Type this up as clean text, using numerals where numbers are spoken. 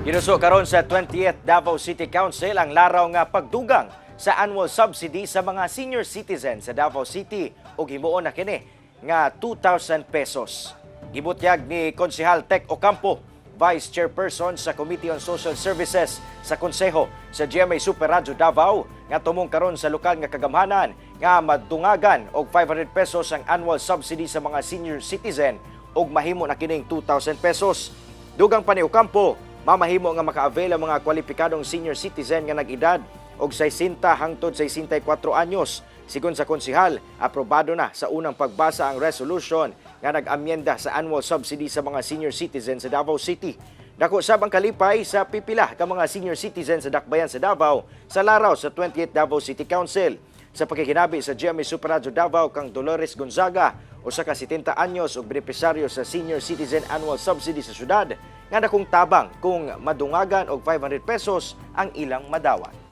Ginuso karon sa 20th Davao City Council ang laraw nga pagdugang sa annual subsidy sa mga senior citizens sa Davao City ug himuon na kini nga 2,000 pesos. Gibutyag ni Konsehal Tec Ocampo, Vice Chairperson sa Committee on Social Services sa Konseho sa GMA Super Radio Davao nga tumong karon sa lokal nga kagamhanan nga madungagan og 500 pesos ang annual subsidy sa mga senior citizen ug mahimo na kining 2,000 pesos. Dugang pa ni Ocampo, mamahimo nga maka-avail ang mga kwalipikadong senior citizen nga nag-edad og 60 hangtod 64 anyos. Sigon sa konsehal, aprobado na sa unang pagbasa ang resolution nga nag-amyenda sa annual subsidy sa mga senior citizens sa Davao City. Dako sab ang kalipay sa pipila ka mga senior citizens sa dakbayan sa Davao sa laraw sa 28th Davao City Council. Sa pakikinabi sa GMA Super Radio Davao kang Dolores Gonzaga, usa ka 70 anyos ug benepisaryo sa Senior Citizen Annual Subsidy sa syudad, nga dakong tabang kung madungagan og 500 pesos ang ilang madawat.